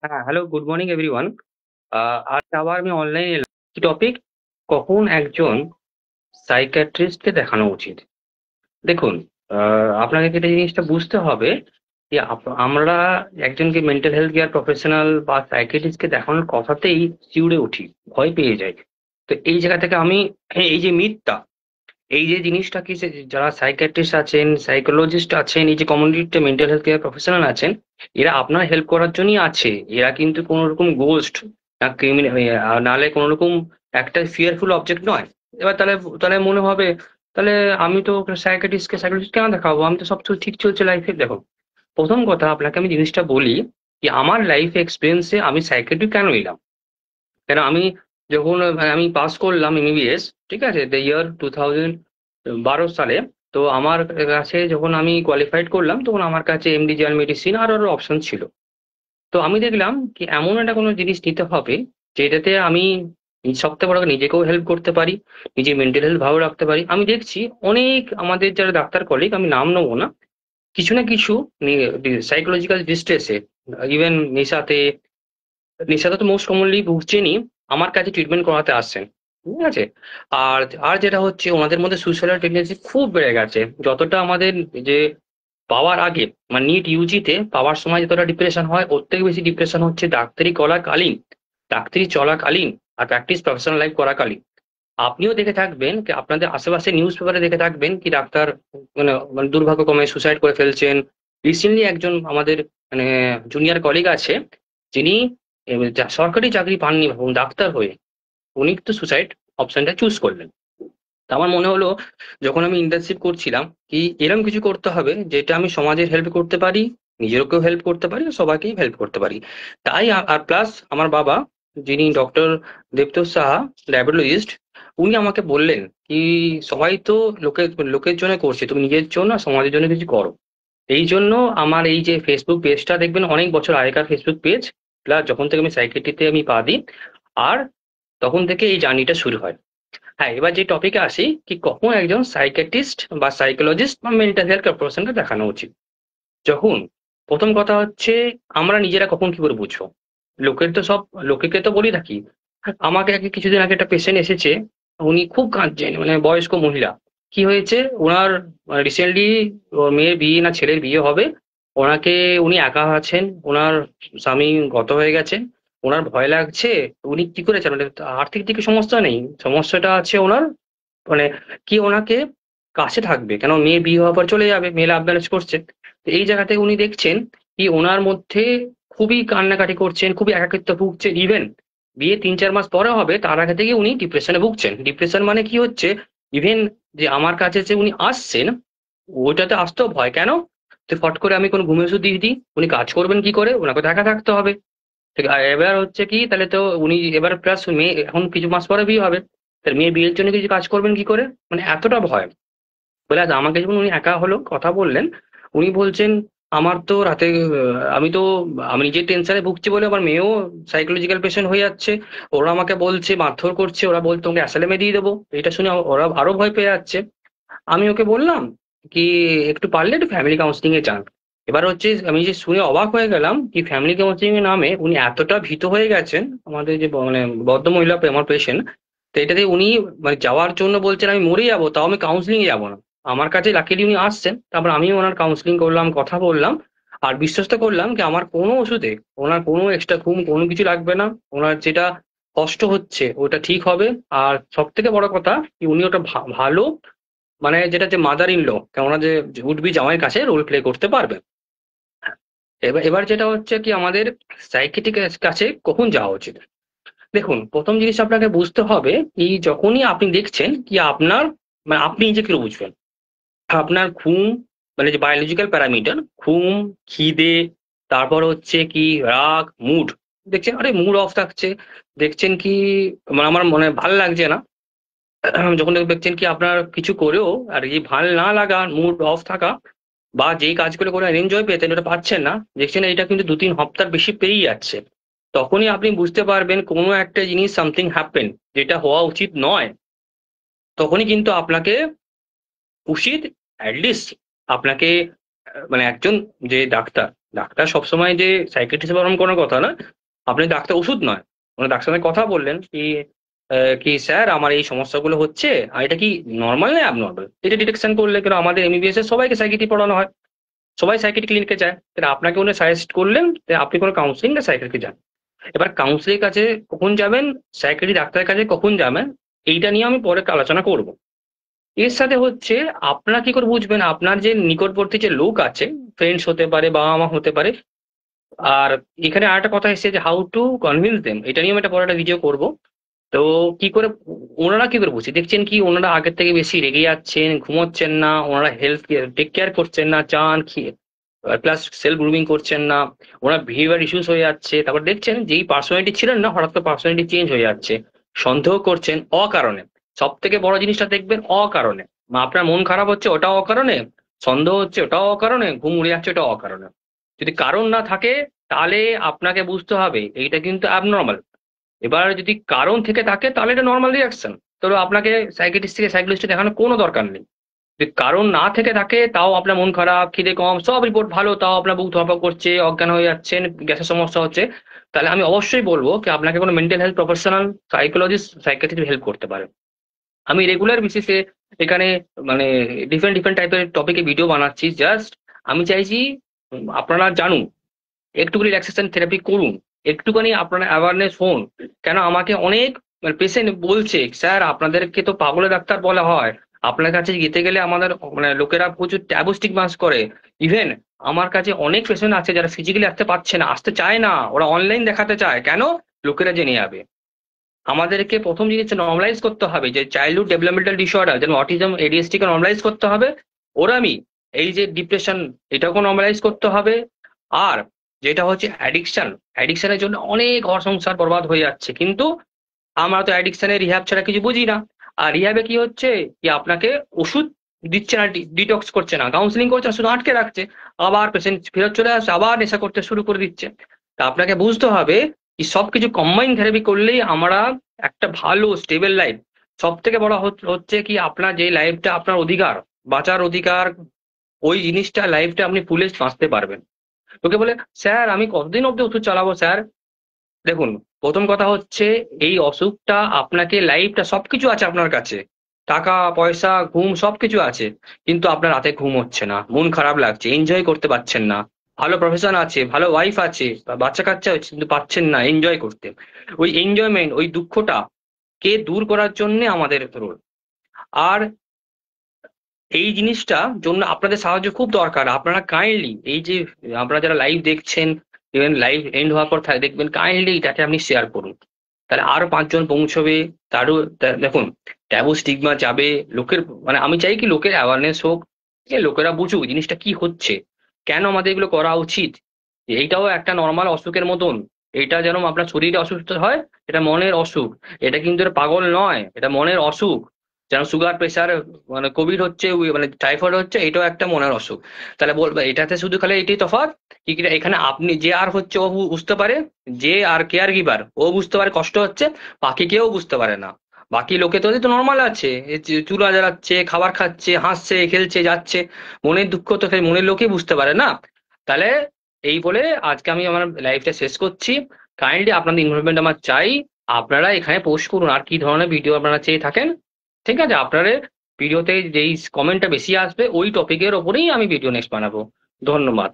হ্যাঁ, hello, good morning everyone. আজ আবার আমি অনলাইনে এলাম। কি টপিক? কখন একজন সাইকিয়াট্রিস্টকে দেখানো উচিত? দেখুন, আপনাকে যেটা জিনিসটা বুঝতে হবে যে আমরা একজনকে মেন্টাল হেলথ কেয়ার প্রফেশনাল বা সাইকিয়াট্রিস্টকে দেখানোর কথাতেই শিউরে উঠি, ভয় পেয়ে যাই। তো এই জায়গা থেকে আমি এই যে মিথটা, এই যে জিনিসটা কি, যারা সাইকিয়াট্রিস্ট আছেন, সাইকোলজিস্ট আছেন, এই যে কমিউনিটিতে মেন্টাল হেলথ কেয়ার প্রফেশনাল আছেন, এরা আপনার হেল্প করার জন্যই আছে। এরা কিন্তু কোনো রকম গোস্ট না ক্রিমিনাল, নালে কোনো রকম একটা ফিয়ারফুল অবজেক্ট নয়। এবার তাহলে তাহলে মনে হবে, তাহলে আমি তো সাইকিয়াট্রিস্ট কেন দেখাবো, আমি তো সব কিছু ঠিক চলছে লাইফে। দেখো, প্রথম কথা আপনাকে আমি জিনিসটা বলি যে আমার লাইফ এক্সপিরিয়েন্সে আমি সাইকিয়াট্রি কেন নিলাম। কেন আমি যখন আমি পাস করলাম এমবিবিএস, ঠিক আছে, দ্য ইয়ার 2012 সালে। তো আমার কাছে যখন আমি কোয়ালিফাইড করলাম, তখন আমার কাছে এমডি জেনারেল মেডিসিন আর আরো অপশন ছিল। তো আমি দেখলাম কি এমন একটা কোনো জিনিস নিতে হবে যেটাতে আমি সবথেকে বড় কথা নিজেকেও হেল্প করতে পারি, নিজে মেন্টাল হেলথ ভালো রাখতে পারি। আমি দেখছি অনেক আমাদের যারা ডাক্তার কলিগ, আমি নাম নেবো না, কিছু না কিছু সাইকোলজিক্যাল ডিস্ট্রেসে, ইভেন নেশাতে তো মোস্ট কমনলি ভুগছেনই, আমার কাছে ট্রিটমেন্ট করাতে আসছেন। ঠিক আছে। আর আর যেটা হচ্ছে ওনাদের মধ্যে সুইসাইডাল টেন্ডেন্সি খুব বেড়ে গেছে। যতটা আমাদের যে পাওয়ার আগে, মানে নিট ইউজিতে পাওয়ার সময় যতটা ডিপ্রেশন হয়, ওর থেকে বেশি ডিপ্রেশন হচ্ছে ডাক্তারি চলাকালীন আর প্র্যাকটিস প্রফেশনাল লাইফ করাকালীন। আপনিও দেখে থাকবেন কি আপনাদের আশেপাশে নিউজ পেপারে দেখে থাকবেন কি ডাক্তার মানে মানে দুর্ভাগ্যক্রমে সুসাইড করে ফেলছেন। রিসেন্টলি একজন আমাদের মানে জুনিয়র কলিগ আছে, যিনি সরকারি চাকরি পাননি ভাবুন ডাক্তার হয়ে, উনি তো সুসাইড অপশনটা চুজ করলেন। তা আমার মনে হলো, যখন আমি ইন্টার্নশিপ করছিলাম, কি এরকম কিছু করতে হবে যেটা আমি সমাজের হেল্প করতে পারি, নিজেরকেও হেল্প করতে পারি, সবাইকেই হেল্প করতে পারি। তাই আর প্লাস আমার বাবা, যিনি ডক্টর দেবতোষ সাহা, ডায়াবেটোলজিস্ট, উনি আমাকে বললেন কি সবাই তো লোকের লোকের জন্য করছে, তুমি নিজের জন্য আর সমাজের জন্য কিছু করো। এই জন্য আমার এই যে ফেসবুক পেজটা দেখবেন অনেক বছর আগেকার ফেসবুক পেজ, প্লাস যখন থেকে আমি সাইকিয়াট্রিতে আমি পা দিই, আর তখন থেকে এই জার্নিটা শুরু হয়। হ্যাঁ, এবার যে টপিকে আসি কি কখন একজন সাইকিয়াট্রিস্ট বা সাইকোলজিস্ট বা মেন্টাল হেলথ প্রফেশনকে দেখানো উচিত। যখন প্রথম কথা হচ্ছে, আমরা নিজেরা কখন কি করে বুঝবো? লোকের তো সব লোকেকে তো বলি থাকি। আমাকে আগে কিছুদিন আগে একটা পেশেন্ট এসেছে, উনি খুব কাঁদছেন, মানে বয়স্ক মহিলা। কি হয়েছে ওনার? রিসেন্টলি ওর মেয়ের বিয়ে না ছেলের বিয়ে হবে। ওনাকে, উনি একা আছেন, ওনার স্বামী গত হয়ে গেছেন, ওনার ভয় লাগছে। উনি কি করেছেন, মানে আর্থিক দিকে সমস্যা নেই, সমস্যাটা আছে ওনার মানে কি ওনাকে কাছে থাকবে, কেন মেয়ে বিয়ে হওয়ার পর চলে যাবে, মেয়ে লাভ ম্যারেজ করছে। তো এই জায়গাতে উনি দেখছেন কি ওনার মধ্যে খুবই কান্নাকাটি করছেন, খুবই একাকিত্ব ভুগছেন। ইভেন বিয়ে 3-4 মাস পরে হবে, তার আগে থেকে উনি ডিপ্রেশনে ভুগছেন। ডিপ্রেশন মানে কি হচ্ছে, ইভেন যে আমার কাছে যে উনি আসছেন, ওইটাতে আসতেও ভয় কেন? তো ফট করে আমি কোনো ঘুমের ওষুধ দিয়ে দিই, উনি কাজ করবেন কি করে, ওনাকে দেখা থাকতে হবে। ঠিক, আর এবার হচ্ছে কি, তাহলে তো উনি এবার প্লাস মেয়ে এখন কিছু মাস পরে বিয়ে হবে, তাহলে মেয়ে বিয়ের জন্য কিছু কাজ করবেন কি করে, মানে এতটা ভয়। বলে আজ আমাকে যখন উনি একা হলো কথা বললেন, উনি বলছেন আমার তো রাতে আমি নিজের টেনশনে ভুগছি বলে আমার মেয়েও সাইকোলজিক্যাল পেশেন্ট হয়ে যাচ্ছে। ওরা আমাকে বলছে, মারধর করছে, ওরা বলতো তোমাকে অ্যাসাইলামে দিয়ে দেবো। এটা শুনে ওরা আরো ভয় পেয়ে যাচ্ছে। আমি ওকে বললাম কি একটু পারলে একটু ফ্যামিলি কাউন্সিলিং এ যান। এবার হচ্ছে আমি যে শুনে অবাক হয়ে গেলাম কি ফ্যামিলি কাউন্সিলিং এর নামে উনি এতটা ভীত হয়ে গেছেন। আমাদের যে মানে বদ্ধ মহিলা আমার পেশেন্ট, তো এটাতে উনি মানে যাওয়ার জন্য বলছেন আমি মরে যাবো, তাও আমি কাউন্সিলিং এ যাবো না। আমার কাছে লাকিলি উনি আসছেন, তারপর আমি ওনার কাউন্সিলিং করলাম, কথা বললাম। আর বিশ্বস্ত করলাম কি আমার কোনো ওষুধে ওনার কোনো এক্সট্রা ঘুম কোনো কিছু লাগবে না। ওনার যেটা কষ্ট হচ্ছে ওটা ঠিক হবে। আর সব থেকে বড় কথা কি উনি ওটা ভালো, মানে যেটা যে মাদার ইন ল, কেননা যে উঠবি জামাইয়ের কাছে রোল প্লে করতে পারবে। এবার এবার যেটা হচ্ছে কি আমাদের সাইকিয়াট্রিস্টের কাছে কখন যাওয়া উচিত। দেখুন, প্রথম জিনিস আপনাকে বুঝতে হবে এই যখনই আপনি দেখছেন কি আপনার মানে আপনি নিজেকে বুঝবেন, আপনার ঘুম, মানে যে বায়োলজিক্যাল প্যারামিটার, ঘুম, খিদে, তারপর হচ্ছে কি রাগ, মুড, দেখছেন আরে মুড অফ থাকছে, দেখছেন কি মানে আমার মনে ভাল লাগছে না, যখন দেখছেন কি আপনার কিছু করেও আর এই ভাল না লাগা, মুড অফ থাকা, বা যেই কাজগুলো করে এনজয় পেতেন ওটা পাচ্ছেন না, দেখছেন এটা কিন্তু 2-3 হপ্তার বেশি পেরিয়ে যাচ্ছে। তখনই আপনি বুঝতে পারবেন কোনো একটা জিনিস সামথিং হ্যাপেন, যেটা হওয়া উচিত নয়। তখনই কিন্তু আপনাকে উচিত অ্যাটলিস্ট আপনাকে মানে একজন যে ডাক্তার ডাক্তার সবসময় যে সাইকিয়াট্রিস্ট বারণ করার কথা না, আপনি ডাক্তার ওষুধ নয়, মানে ডাক্তার সঙ্গে কথা বললেন কি স্যার আমার এই সমস্যাগুলো হচ্ছে, আর এটা কি নর্মাল না অ্যাবনর্মাল, এটা ডিটেকশন করলে কেন আমাদের এমবিবিএস এর সবাইকে সাইকিয়াট্রি পড়ানো হয়, সবাই সাইকিয়াট্রি ক্লিনিকে যায়, তাহলে আপনাকে উনি সাজেস্ট করলেন যে আপনি কোনো কাউন্সিলিং না সাইকিয়াট্রি যান। এবার কাউন্সিলের কাছে কখন যাবেন, সাইকিয়াট্রি ডাক্তারের কাছে কখন যাবেন, এইটা নিয়ে আমি পরে আলোচনা করব। এর সাথে হচ্ছে আপনারা কি করে বুঝবেন আপনার যে নিকটবর্তী যে লোক আছে, ফ্রেন্ডস হতে পারে, বাবা মা হতে পারে, আর এখানে আরেকটা কথা এসেছে যে হাউ টু কনভিন্স দেম, এটা নিয়ে আমি একটা পরে একটা ভিডিও করব। তো কি করে ওনারা কি করে বুঝছে, দেখছেন কি ওনারা আগের থেকে বেশি রেগে যাচ্ছেন, ঘুমোচ্ছেন না, ওনারা হেলথ টেক কেয়ার করছেন না, চান প্লাস সেলফ গ্রুমিং করছেন না, ওনার বিহেভিয়ার ইস্যুস হয়ে যাচ্ছে, তারপর দেখছেন যেই পার্সোনালিটি ছিলেন না হঠাৎ করে পার্সোনালিটি চেঞ্জ হয়ে যাচ্ছে, সন্দেহ করছেন অকারণে, সব থেকে বড় জিনিসটা দেখবেন অকারণে, আপনার মন খারাপ হচ্ছে ওটাও অকারণে, সন্দেহ হচ্ছে ওটাও অকারণে, ঘুম উড়ে যাচ্ছে ওটাও অকারণে। যদি কারণ না থাকে তাহলে আপনাকে বুঝতে হবে এইটা কিন্তু অ্যাবনর্মাল। এবার যদি কারণ থেকে থাকে তাহলে এটা নর্মাল রিয়াকশন, তো আপনাকে সাইকিয়াট্রিস্ট থেকে সাইকিয়াট্রিস্ট দেখানোর কোনো দরকার নেই। যদি কারণ না থেকে থাকে, তাও আপনার মন খারাপ, খিদে কম, সব রিপোর্ট ভালো, তাও আপনার বুক ধরপড় করছে, অজ্ঞান হয়ে যাচ্ছেন, গ্যাসের সমস্যা হচ্ছে, তাহলে আমি অবশ্যই বলবো কি আপনাকে কোনো mental health professional, psychologist, psychiatrist help করতে পারে। আমি রেগুলার বেসিসে এখানে মানে ডিফারেন্ট ডিফারেন্ট টাইপের টপিকে ভিডিও বানাচ্ছি, জাস্ট আমি চাইছি আপনারা জানুন, একটুখানি রিল্যাক্সেশন থেরাপি করুন, একটুখানি আপনারা অ্যাওয়ারনেস হন। কেন আমাকে অনেক পেশেন্ট বলছে স্যার আপনাদেরকে তো পাগলের ডাক্তার বলা হয়, আপনার কাছে যেতে গেলে আমাদের মানে লোকেরা প্রচুর ট্যাবু স্টিগমাস করে। ইভেন আমার কাছে অনেক পেশেন্ট আছে যারা ফিজিক্যালি আসতে পারছে না, আসতে চায় না, ওরা অনলাইন দেখাতে চায়, কেন? লোকেরা জেনে যাবে। আমাদেরকে প্রথম জিনিস নর্মালাইজ করতে হবে যে চাইল্ডহুড ডেভেলপমেন্টাল ডিসঅর্ডার, যেমন অটিজম, এডিএসডি কে নর্মালাইজ করতে হবে, ওরামি, এই যে ডিপ্রেশন, এটাকেও নর্মালাইজ করতে হবে। আর যেটা হচ্ছে অ্যাডিকশন, অ্যাডিকশনের জন্য অনেক ঘর সংসার বরবাদ হয়ে যাচ্ছে, কিন্তু আমরা তো অ্যাডিকশনের রিহ্যাব ছাড়া কিছু বুঝি না। আর রিহ্যাবে কি হচ্ছে কি আপনাকে ওষুধ দিচ্ছে না, ডিটক্স করছে না, কাউন্সিলিং করছে না, শুধু আটকে রাখছে, আবার পেশেন্ট ফেরত চলে আসছে, আবার নেশা করতে শুরু করে দিচ্ছে। তা আপনাকে বুঝতে হবে এই সবকিছু কম্বাইন থেরাপি করলেই আমরা একটা ভালো স্টেবল লাইফ, সব থেকে বড় হচ্ছে কি আপনার যে লাইফটা আপনার অধিকার, বাঁচার অধিকার, ওই জিনিসটা লাইফটা আপনি ফুলে বাঁচতে পারবেন। তোকে বলে স্যার আমি কতদিন অব্দি ওষুধ চালাবো স্যার, দেখুন প্রথম কথা হচ্ছে এই অসুখটা আপনাকে লাইফটা সবকিছু আছে আপনার কাছে, টাকা পয়সা ঘুম সবকিছু আছে, কিন্তু আপনার রাতে ঘুম হচ্ছে না, মন খারাপ লাগছে, এনজয় করতে পারছেন না, ভালো প্রফেশন আছে, ভালো ওয়াইফ আছে, বা বাচ্চা কাচ্চা হচ্ছে কিন্তু পাচ্ছেন না এনজয় করতে। ওই এনজয়মেন্ট, ওই দুঃখটা কে দূর করার জন্য আমাদের রোল। আর এই জিনিসটা জন্য আপনাদের সাহায্য খুব দরকার, আপনারা কাইন্ডলি এই যে আপনারা যারা লাইভ দেখছেন, ইভেন লাইভ এন্ড হওয়ার পর দেখবেন, কাইন্ডলি এটাকে আপনি শেয়ার করুন, তাহলে আরো 5 জন পৌঁছবে। তারও দেখুন ট্যাবু স্টিগমা যাবে, লোকের মানে আমি চাই কি লোকের অ্যাওয়ারনেস হোক, যে লোকেরা বুঝুক জিনিসটা কি হচ্ছে, কেন আমাদের এগুলো করা উচিত। এইটাও একটা নর্মাল অসুখের মতন, এটা যেন আপনার শরীরে অসুস্থ হয়, এটা মনের অসুখ, এটা কিন্তু এটা পাগল নয়, এটা মনের অসুখ। যেন সুগার প্রেশার মানে কোভিড হচ্ছে, মানে টাইফয়েড হচ্ছে, এটাও একটা মনের অসুখ। তাহলে বলবে এটাতে শুধু খালি এটাই তফাৎ কি কি এখানে আপনি যে আর হচ্ছে ও বুঝতে পারে, যে আর কেয়ার গিভার ও বুঝতে পারে কষ্ট হচ্ছে, বাকি কেউ বুঝতে পারে না। বাকি লোকে তো নর্মাল আছে, চুলা জ্বালাচ্ছে, খাবার খাচ্ছে, হাসছে, খেলছে, যাচ্ছে, মনের দুঃখ তো সেই মনের লোকেই বুঝতে পারে না। তাহলে এই বলে আজকে আমি আমার লাইফটা শেষ করছি। কাইন্ডলি আপনাদের ইনভলভমেন্ট আমার চাই, আপনারা এখানে পোস্ট করুন আর কি ধরনের ভিডিও আপনারা চেয়ে থাকেন। ঠিক আছে, আপনাদের ভিডিওতে যেই কমেন্টটা বেশি আসবে ওই টপিকের ওপরেই আমি ভিডিও নেক্সট বানাবো। ধন্যবাদ।